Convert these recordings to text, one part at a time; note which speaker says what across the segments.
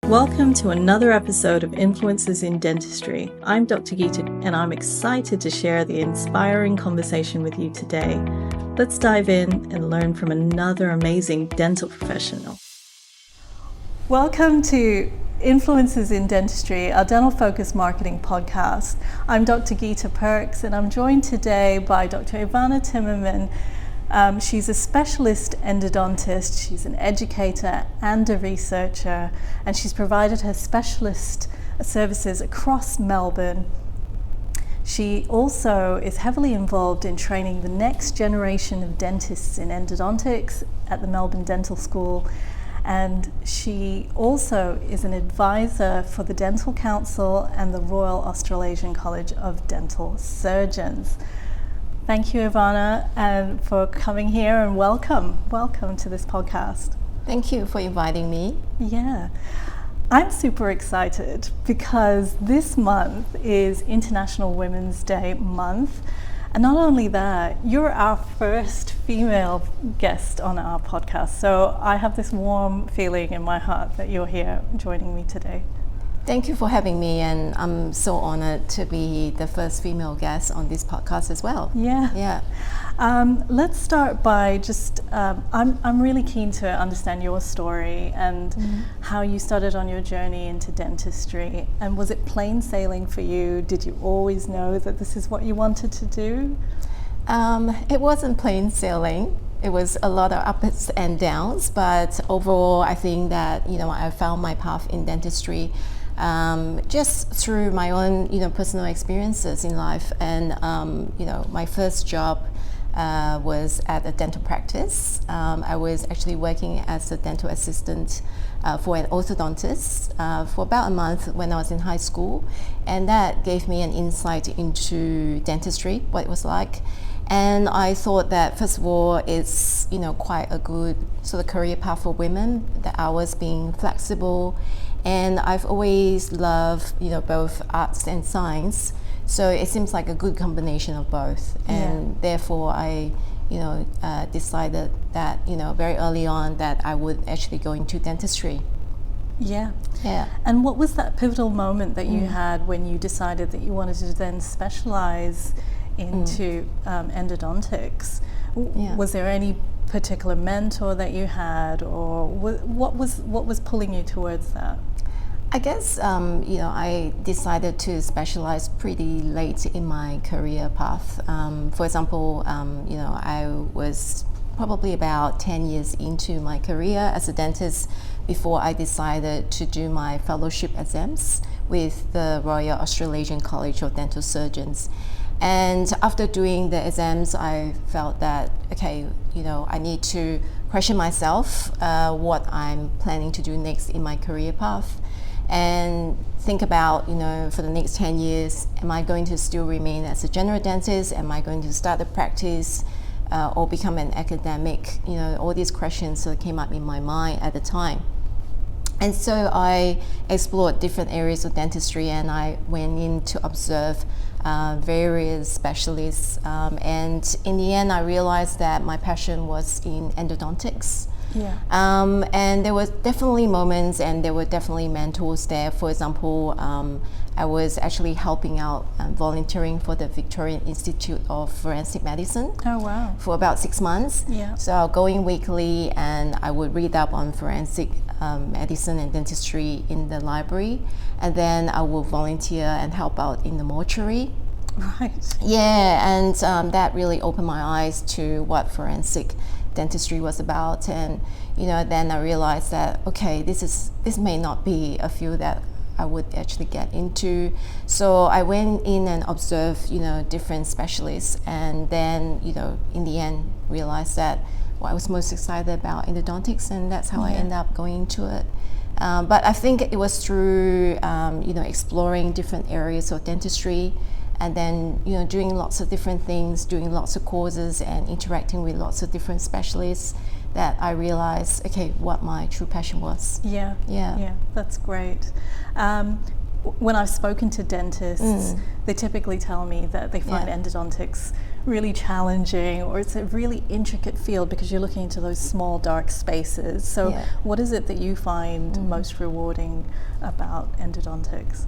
Speaker 1: Welcome to another episode of Influencers in Dentistry. I'm Dr. Geeta and I'm excited to share the inspiring conversation with you today. Let's dive in and learn from another amazing dental professional. Welcome to Influencers in Dentistry, our dental focused marketing podcast. I'm Dr. Geeta Perks and I'm joined today by Dr. Aovana Timmerman. She's a specialist endodontist, she's an educator and a researcher, and she's provided her specialist services across Melbourne. She also is heavily involved in training the next generation of dentists in endodontics at the Melbourne Dental School, and she also is an advisor for the Dental Council and the Royal Australasian College of Dental Surgeons. Thank you, Aovana, for coming here, and welcome to this podcast.
Speaker 2: Thank you for inviting me.
Speaker 1: Yeah, I'm super excited because this month is International Women's Day month. And not only that, you're our first female guest on our podcast. So I have this warm feeling in my heart that you're here joining me today.
Speaker 2: Thank you for having me, and I'm so honored to be the first female guest on this podcast as well.
Speaker 1: Yeah. Let's start by just, I'm really keen to understand your story and how you started on your journey into dentistry. And was it plain sailing for you? Did you always know that this is what you wanted to do?
Speaker 2: It wasn't plain sailing. It was a lot of ups and downs, but overall I think that, I found my path in dentistry just through my own, personal experiences in life. And, my first job was at a dental practice. I was actually working as a dental assistant for an orthodontist for about a month when I was in high school. And that gave me an insight into dentistry, what it was like. And I thought that, first of all, it's, quite a good sort of career path for women, the hours being flexible. And I've always loved, both arts and science. So it seems like a good combination of both. And therefore I, decided that, very early on that I would actually go into dentistry.
Speaker 1: Yeah. And what was that pivotal moment that you had when you decided that you wanted to then specialize into endodontics? Was there any particular mentor that you had, or what was pulling you towards that?
Speaker 2: I guess I decided to specialize pretty late in my career path. For example, I was probably about 10 years into my career as a dentist before I decided to do my fellowship exams with the Royal Australasian College of Dental Surgeons. And after doing the exams, I felt that, I need to question myself what I'm planning to do next in my career path, and think about, for the next 10 years, am I going to still remain as a general dentist? Am I going to start a practice or become an academic? All these questions sort of came up in my mind at the time. And so I explored different areas of dentistry, and I went in to observe various specialists. And in the end, I realized that my passion was in endodontics. And there were definitely moments, and there were definitely mentors there. For example, I was actually helping out volunteering for the Victorian Institute of Forensic Medicine.
Speaker 1: Oh, wow.
Speaker 2: For about 6 months. So I'll go in weekly, and I would read up on forensic medicine and dentistry in the library, and then I would volunteer and help out in the mortuary.
Speaker 1: Right.
Speaker 2: And that really opened my eyes to what forensic dentistry was about. And then I realized that, okay, this may not be a field that I would actually get into. So I went in and observed different specialists, and then in the end realized that I was most excited about endodontics, and that's how I ended up going into it. But I think it was through exploring different areas of dentistry, and then doing lots of different things, doing lots of courses and interacting with lots of different specialists, that I realized, what my true passion was.
Speaker 1: Yeah, that's great. When I've spoken to dentists, they typically tell me that they find endodontics really challenging, or it's a really intricate field because you're looking into those small dark spaces. So what is it that you find most rewarding about endodontics?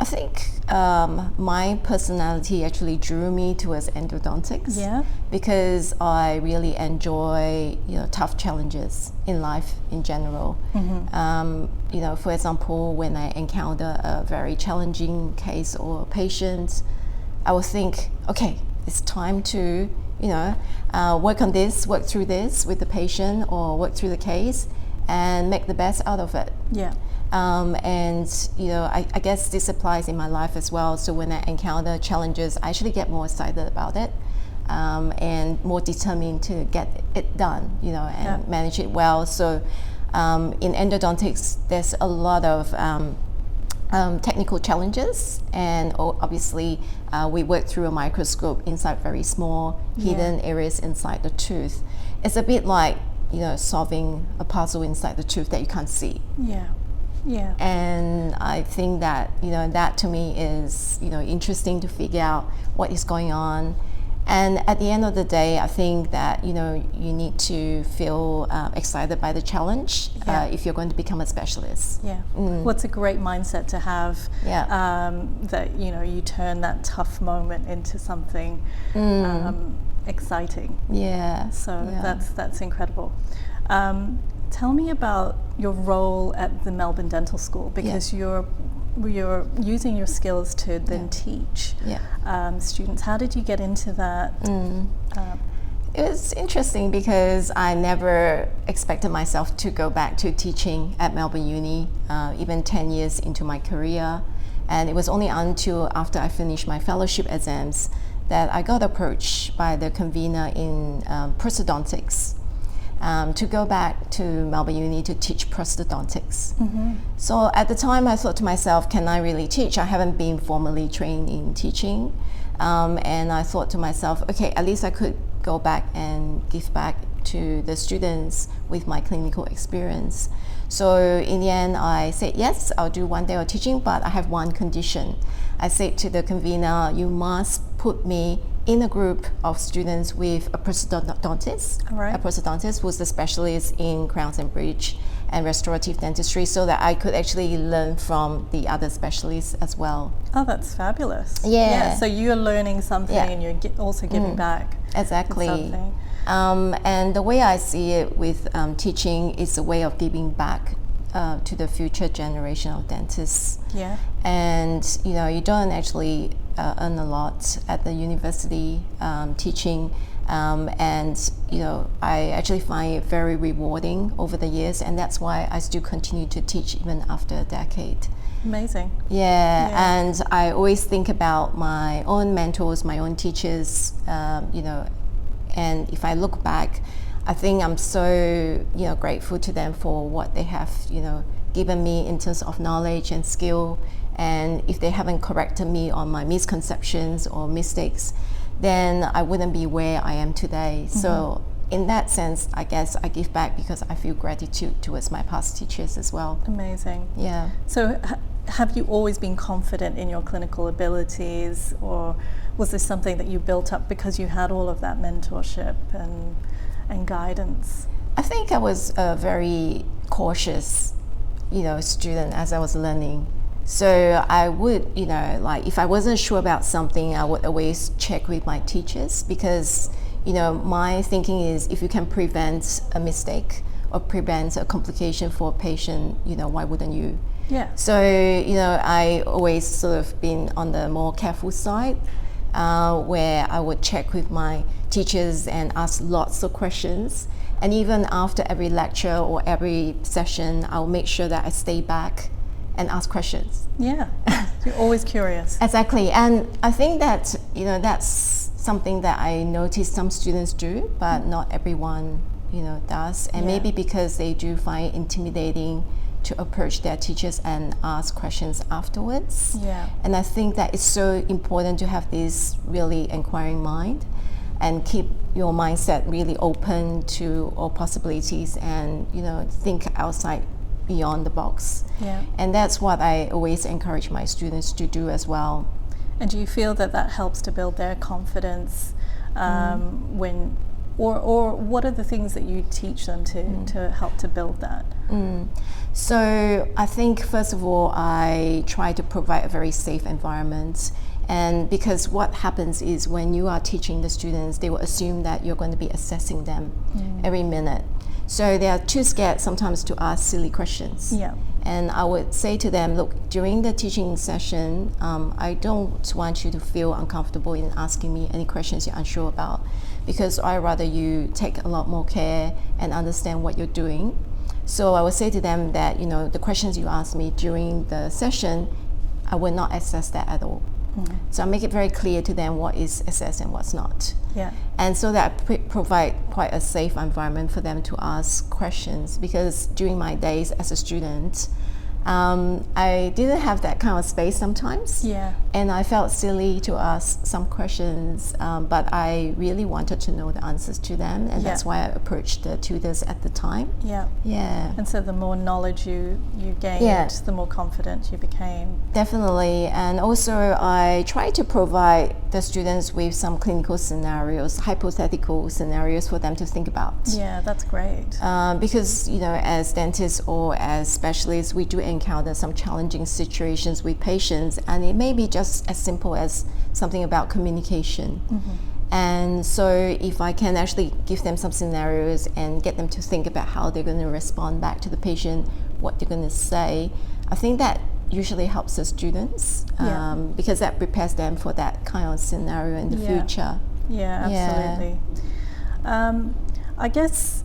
Speaker 2: I think my personality actually drew me towards endodontics because I really enjoy tough challenges in life in general. For example, when I encounter a very challenging case or patient, I will think, okay, it's time to work on this, work through this with the patient, or work through the case and make the best out of it. I guess this applies in my life as well. So when I encounter challenges, I actually get more excited about it and more determined to get it done, and manage it well. So in endodontics, there's a lot of technical challenges, and obviously we work through a microscope inside very small hidden areas inside the tooth. It's a bit like solving a puzzle inside the tooth that you can't see. And I think that that to me is interesting to figure out what is going on. And at the end of the day, I think that you need to feel excited by the challenge if you're going to become a specialist.
Speaker 1: What's a great mindset to have, that you turn that tough moment into something exciting. That's incredible. Tell me about your role at the Melbourne Dental School, because you're using your skills to then teach students. How did you get into that?
Speaker 2: It was interesting because I never expected myself to go back to teaching at Melbourne Uni, even 10 years into my career. And it was only until after I finished my fellowship exams that I got approached by the convener in prosthodontics to go back to Melbourne Uni to teach prosthodontics. So at the time I thought to myself, can I really teach? I haven't been formally trained in teaching. And I thought to myself, okay, at least I could go back and give back to the students with my clinical experience. So in the end, I said, yes, I'll do 1 day of teaching, but I have one condition. I said to the convener, you must put me in a group of students with a prosthodontist, a prosthodontist who's the specialist in crowns and bridge and restorative dentistry, so that I could actually learn from the other specialists as well.
Speaker 1: Oh, that's fabulous. So you're learning something and you're also giving back.
Speaker 2: Exactly. And the way I see it with teaching is a way of giving back to the future generation of dentists. And you don't actually earn a lot at the university teaching, and I actually find it very rewarding over the years, and that's why I still continue to teach even after a decade.
Speaker 1: Amazing.
Speaker 2: And I always think about my own mentors, my own teachers, and if I look back, I think I'm so grateful to them for what they have given me in terms of knowledge and skill. And if they haven't corrected me on my misconceptions or mistakes, then I wouldn't be where I am today. So in that sense, I guess I give back because I feel gratitude towards my past teachers as well.
Speaker 1: Amazing. So have you always been confident in your clinical abilities, or was this something that you built up because you had all of that mentorship and guidance?
Speaker 2: I think I was a very cautious student as I was learning. So I would, like if I wasn't sure about something, I would always check with my teachers, because my thinking is, if you can prevent a mistake or prevent a complication for a patient, why wouldn't you? So I always sort of been on the more careful side, where I would check with my teachers and ask lots of questions. And even after every lecture or every session, I'll make sure that I stay back and ask questions.
Speaker 1: You're always curious.
Speaker 2: Exactly. And I think that that's something that I notice some students do, but not everyone does. And maybe because they do find it intimidating to approach their teachers and ask questions afterwards. And I think that it's so important to have this really inquiring mind and keep your mindset really open to all possibilities, and think outside beyond the box. And that's what I always encourage my students to do as well.
Speaker 1: And do you feel that helps to build their confidence when, or what are the things that you teach them to help to build that?
Speaker 2: So I think first of all, I try to provide a very safe environment. And because what happens is when you are teaching the students, they will assume that you're going to be assessing them every minute. So they are too scared sometimes to ask silly questions.
Speaker 1: Yeah.
Speaker 2: And I would say to them, look, during the teaching session, I don't want you to feel uncomfortable in asking me any questions you're unsure about, because I rather you take a lot more care and understand what you're doing. So I would say to them that, the questions you ask me during the session, I will not assess that at all. So I make it very clear to them what is assessed and what's not.
Speaker 1: Yeah.
Speaker 2: And so that I provide quite a safe environment for them to ask questions, because during my days as a student, I didn't have that kind of space sometimes.
Speaker 1: Yeah.
Speaker 2: And I felt silly to ask some questions, but I really wanted to know the answers to them, and that's why I approached the tutors at the time.
Speaker 1: Yeah.
Speaker 2: Yeah.
Speaker 1: And so the more knowledge you gained, the more confident you became.
Speaker 2: Definitely. And also I try to provide the students with some clinical scenarios, hypothetical scenarios for them to think about.
Speaker 1: Yeah, that's great.
Speaker 2: Because, as dentists or as specialists, we do encounter some challenging situations with patients, and it may be just as simple as something about communication. And so if I can actually give them some scenarios and get them to think about how they're going to respond back to the patient, what they're going to say, I think that usually helps the students, because that prepares them for that kind of scenario in the future.
Speaker 1: Yeah, absolutely. I guess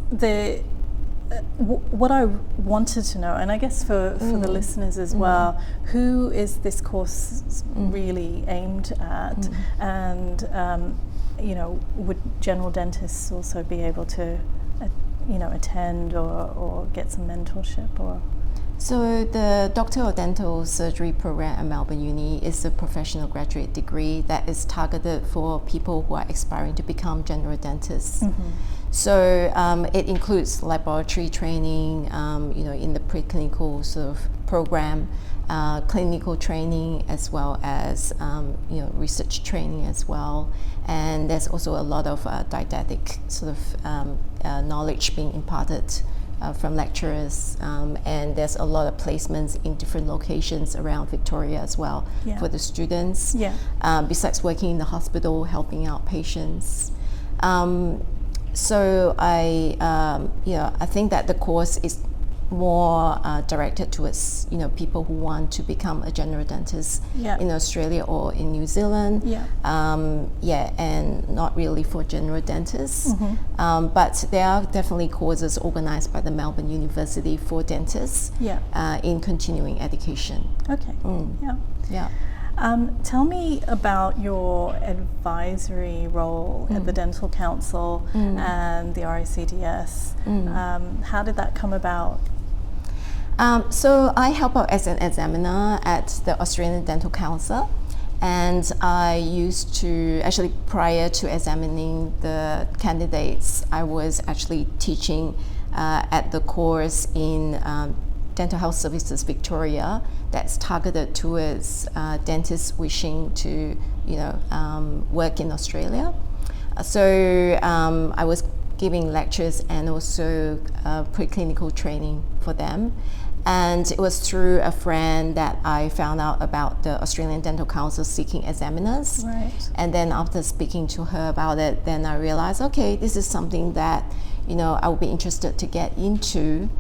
Speaker 1: what I wanted to know, and I guess for the listeners as well, who is this course really aimed at? And would general dentists also be able to attend or get some mentorship? Or
Speaker 2: So the Doctor of Dental Surgery program at Melbourne Uni is a professional graduate degree that is targeted for people who are aspiring to become general dentists. So it includes laboratory training, in the preclinical sort of program, clinical training, as well as research training as well. And there's also a lot of didactic sort of knowledge being imparted from lecturers, and there's a lot of placements in different locations around Victoria as well for the students. Besides working in the hospital, helping out patients. So I think that the course is more directed towards people who want to become a general dentist in Australia or in New Zealand. And not really for general dentists. But there are definitely courses organized by the Melbourne University for dentists in continuing education.
Speaker 1: Okay. Tell me about your advisory role at the Dental Council and the RICDS. How did that come about?
Speaker 2: So I help out as an examiner at the Australian Dental Council, and I used to, actually prior to examining the candidates, I was actually teaching at the course in Dental Health Services Victoria that's targeted towards dentists wishing to work in Australia. So I was giving lectures and also preclinical training for them. And it was through a friend that I found out about the Australian Dental Council seeking examiners.
Speaker 1: Right.
Speaker 2: And then after speaking to her about it, then I realized, okay, this is something that I would be interested to get into.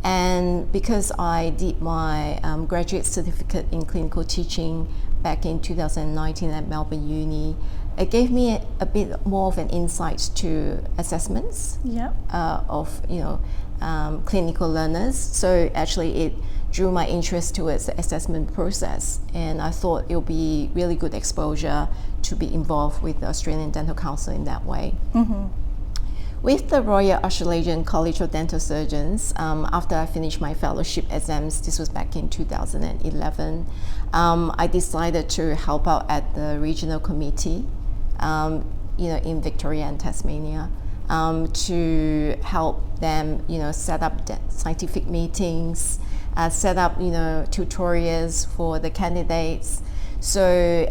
Speaker 2: And because I did my graduate certificate in clinical teaching back in 2019 at Melbourne Uni, it gave me a bit more of an insight to assessments of clinical learners. So actually it drew my interest towards the assessment process, and I thought it would be really good exposure to be involved with the Australian Dental Council in that way. With the Royal Australian College of Dental Surgeons, after I finished my fellowship exams, this was back in 2011, I decided to help out at the regional committee in Victoria and Tasmania, to help them set up scientific meetings, set up tutorials for the candidates. So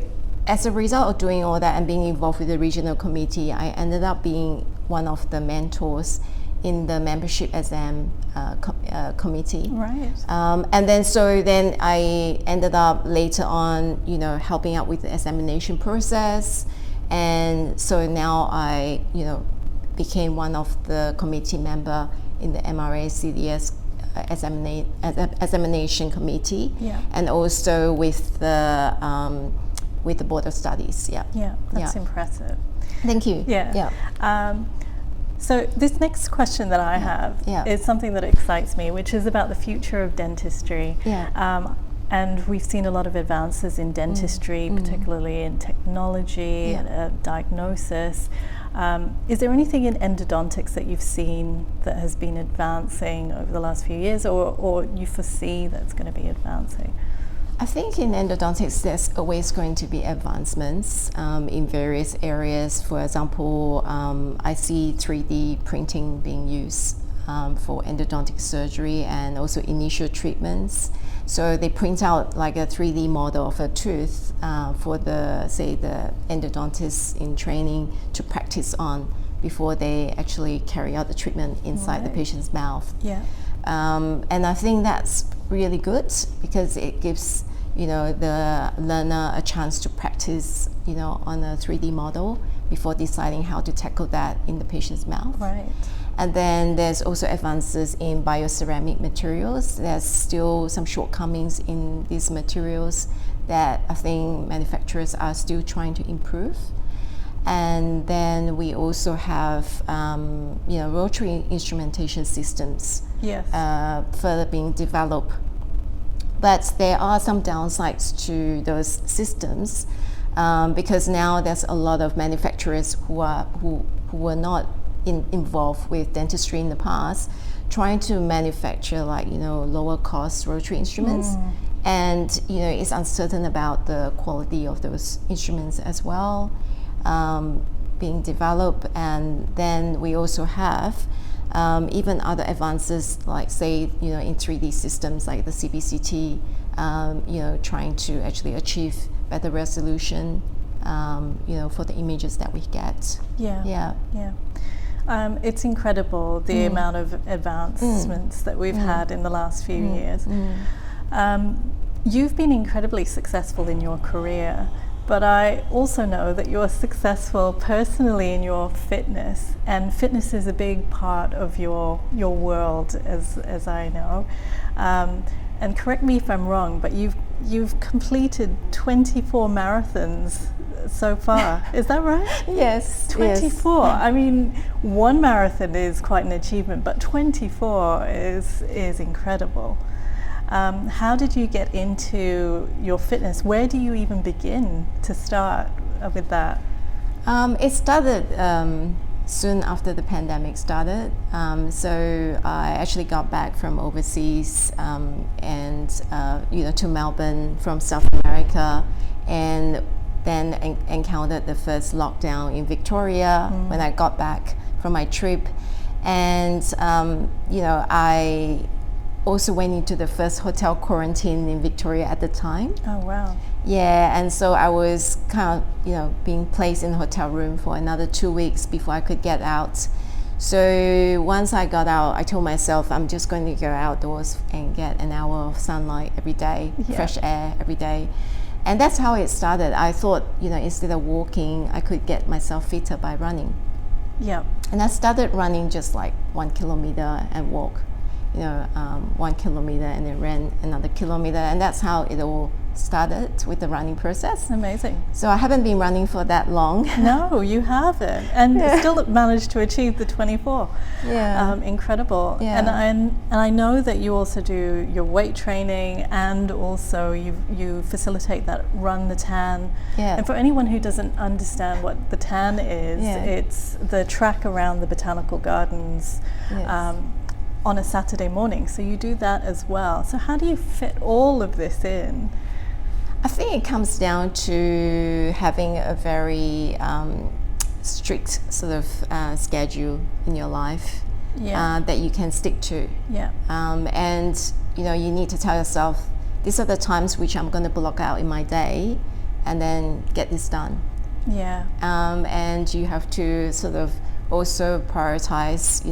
Speaker 2: as a result of doing all that and being involved with the regional committee, I ended up being one of the mentors in the membership exam committee.
Speaker 1: Right.
Speaker 2: And then I ended up later on, helping out with the examination process. And so now I, became one of the committee member in the MRA CDS examination committee, and also with the board of studies.
Speaker 1: That's impressive.
Speaker 2: Thank you.
Speaker 1: So this next question that I have is something that excites me, which is about the future of dentistry. And we've seen a lot of advances in dentistry, particularly in technology, and diagnosis. Is there anything in endodontics that you've seen that has been advancing over the last few years, or you foresee that's going to be advancing?
Speaker 2: I think in endodontics there's always going to be advancements in various areas. For example, I see 3D printing being used for endodontic surgery and also initial treatments. So they print out like a 3D model of a tooth for the endodontists in training to practice on before they actually carry out the treatment inside the patient's mouth. And I think that's really good because it gives the learner a chance to practice on a 3D model before deciding how to tackle that in the patient's mouth.
Speaker 1: Right.
Speaker 2: And then there's also advances in bioceramic materials. There's still some shortcomings in these materials that I think manufacturers are still trying to improve. And then we also have rotary instrumentation systems further being developed. But there are some downsides to those systems because now there's a lot of manufacturers who were not involved with dentistry in the past, trying to manufacture lower cost rotary instruments, and it's uncertain about the quality of those instruments as well being developed. And then we also have even other advances like say in 3D systems like the CBCT, trying to actually achieve better resolution for the images that we get.
Speaker 1: It's incredible the amount of advancements that we've had in the last few years. You've been incredibly successful in your career, but I also know that you're successful personally in your fitness, and fitness is a big part of your world, as I know. And correct me if I'm wrong, but you've completed 24 marathons so far. Is that right?
Speaker 2: Yes.
Speaker 1: 24.
Speaker 2: Yes.
Speaker 1: I mean, one marathon is quite an achievement, but 24 is incredible. How did you get into your fitness? Where do you even begin to start with that?
Speaker 2: It started soon after the pandemic started. So I actually got back from overseas and to Melbourne from South America, and then encountered the first lockdown in Victoria when I got back from my trip. And I also went into the first hotel quarantine in Victoria at the time.
Speaker 1: Oh wow.
Speaker 2: Yeah, and so I was kind of being placed in a hotel room for another 2 weeks before I could get out. So once I got out, I told myself I'm just going to go outdoors and get an hour of sunlight every day, fresh air every day. And that's how it started. I thought, instead of walking, I could get myself fitter by running. And I started running just like 1 kilometer and walk, 1 kilometer and then ran another kilometer. And that's how it all started with the running process.
Speaker 1: Amazing.
Speaker 2: So I haven't been running for that long.
Speaker 1: No, you haven't. And still managed to achieve the 24. Incredible. And I know that you also do your weight training, and also you facilitate that Run the Tan. And for anyone who doesn't understand what the Tan is, it's the track around the botanical gardens on a Saturday morning. So you do that as well. So how do you fit all of this in?
Speaker 2: I think it comes down to having a very strict sort of schedule in your life that you can stick to. And you need to tell yourself, these are the times which I'm going to block out in my day, and then get this done.
Speaker 1: Yeah.
Speaker 2: And you have to sort of also prioritize,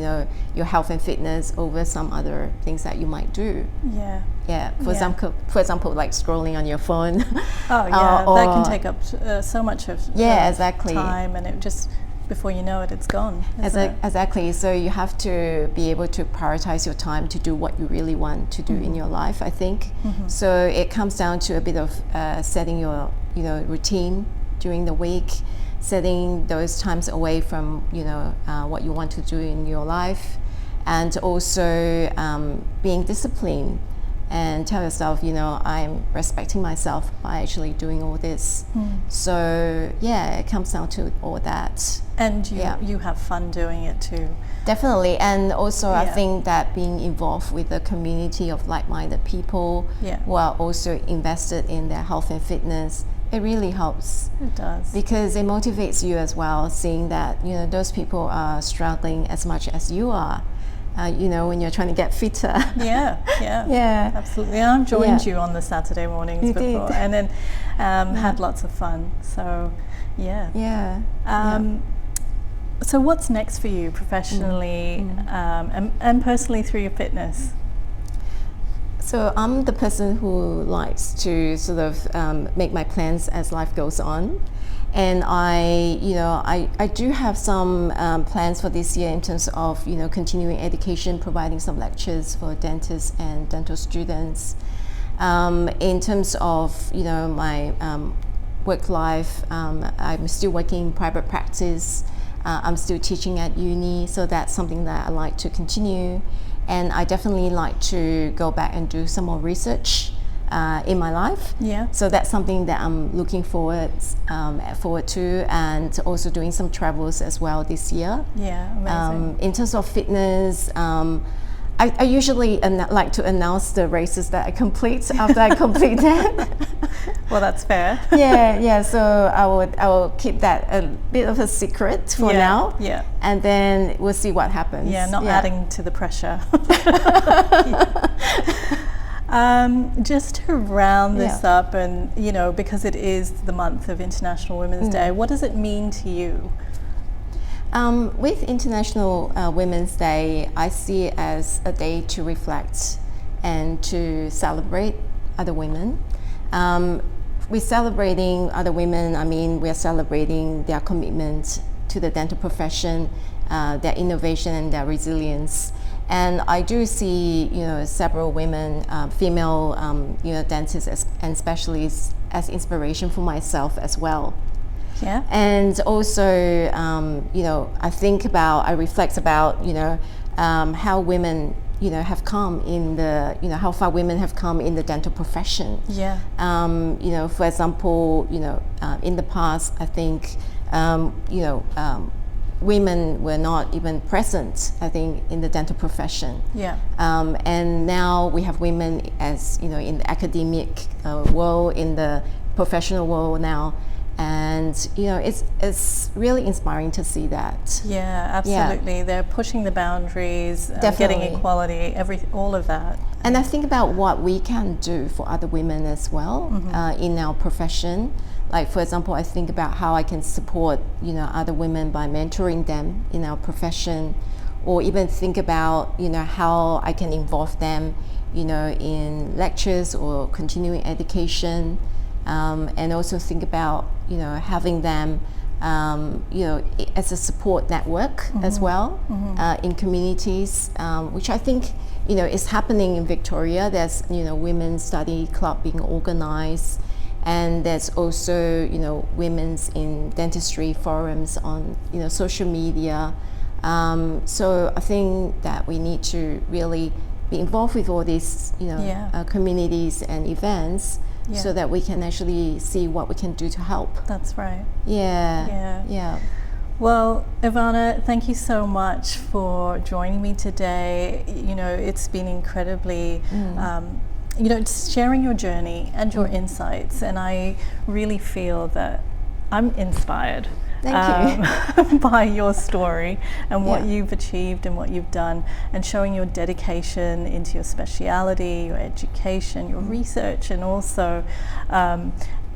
Speaker 2: your health and fitness over some other things that you might do.
Speaker 1: Yeah.
Speaker 2: Yeah. For example, like scrolling on your phone.
Speaker 1: Oh yeah, that can take up so much of
Speaker 2: exactly.
Speaker 1: time, and it just, before you know it, it's gone.
Speaker 2: Exactly. So you have to be able to prioritize your time to do what you really want to do in your life, I think. So it comes down to a bit of setting your routine during the week, setting those times away from what you want to do in your life, and also being disciplined and tell yourself, I'm respecting myself by actually doing all this. So yeah, it comes down to all that.
Speaker 1: And you have fun doing it too.
Speaker 2: Definitely. And also I think that being involved with a community of like-minded people who are also invested in their health and fitness, it really helps.
Speaker 1: It does.
Speaker 2: Because it motivates you as well, seeing that those people are struggling as much as you are. When you're trying to get fitter.
Speaker 1: Yeah, absolutely. I've joined you on the Saturday mornings
Speaker 2: you
Speaker 1: before,
Speaker 2: did.
Speaker 1: And then had lots of fun. So so what's next for you professionally and personally through your fitness?
Speaker 2: So I'm the person who likes to sort of make my plans as life goes on. And I do have some plans for this year in terms of continuing education, providing some lectures for dentists and dental students. In terms of my work life, I'm still working in private practice. I'm still teaching at uni, so that's something that I like to continue. And I definitely like to go back and do some more research in my life.
Speaker 1: Yeah.
Speaker 2: So that's something that I'm looking forward to, and also doing some travels as well this year.
Speaker 1: Yeah, amazing.
Speaker 2: In terms of fitness, I usually like to announce the races that I complete after I complete them.
Speaker 1: Well, that's fair.
Speaker 2: Yeah. So I will keep that a bit of a secret for now.
Speaker 1: Yeah.
Speaker 2: And then we'll see what happens.
Speaker 1: Yeah, not adding to the pressure. Just to round this up, and because it is the month of International Women's Day, what does it mean to you?
Speaker 2: With International Women's Day, I see it as a day to reflect and to celebrate other women. With celebrating other women, I mean we're celebrating their commitment to the dental profession, their innovation and their resilience. And I do see, several women, female, dentists and specialists as inspiration for myself as well.
Speaker 1: Yeah.
Speaker 2: And also, I reflect about, how women, have come in the, how far women have come in the dental profession.
Speaker 1: Yeah.
Speaker 2: For example, in the past, I think, women were not even present, I think, in the dental profession.
Speaker 1: Yeah.
Speaker 2: And now we have women as, in the academic world, in the professional world now. And, it's really inspiring to see that.
Speaker 1: Yeah, absolutely. Yeah. They're pushing the boundaries,
Speaker 2: Definitely.
Speaker 1: Getting equality, all of that.
Speaker 2: And I think about what we can do for other women as well in our profession. Like, for example, I think about how I can support, other women by mentoring them in our profession, or even think about, how I can involve them, in lectures or continuing education, and also think about, having them, as a support network as well in communities, which I think, is happening in Victoria. There's, women's study club being organized. And there's also, women's in dentistry forums on, social media. So I think that we need to really be involved with all these, communities and events, so that we can actually see what we can do to help.
Speaker 1: That's right.
Speaker 2: Yeah.
Speaker 1: Well, Aovana, thank you so much for joining me today. It's been incredibly sharing your journey and your insights, and I really feel that I'm inspired by your story and what you've achieved and what you've done, and showing your dedication into your speciality, your education, your research, and also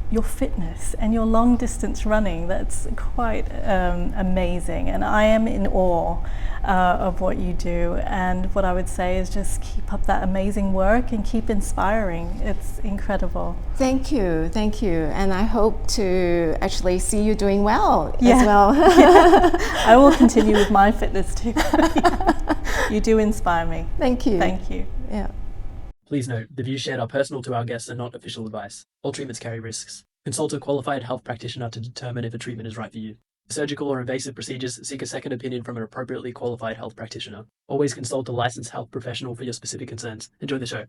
Speaker 1: your fitness and your long distance running. That's quite amazing, and I am in awe of what you do. And what I would say is just keep up that amazing work and keep inspiring. It's incredible.
Speaker 2: Thank you, and I hope to actually see you doing well as well.
Speaker 1: I will continue with my fitness too. You do inspire me.
Speaker 2: Thank you.
Speaker 1: Thank you.
Speaker 2: Yeah.
Speaker 3: Please note, the views shared are personal to our guests and not official advice. All treatments carry risks. Consult a qualified health practitioner to determine if a treatment is right for you. For surgical or invasive procedures, seek a second opinion from an appropriately qualified health practitioner. Always consult a licensed health professional for your specific concerns. Enjoy the show.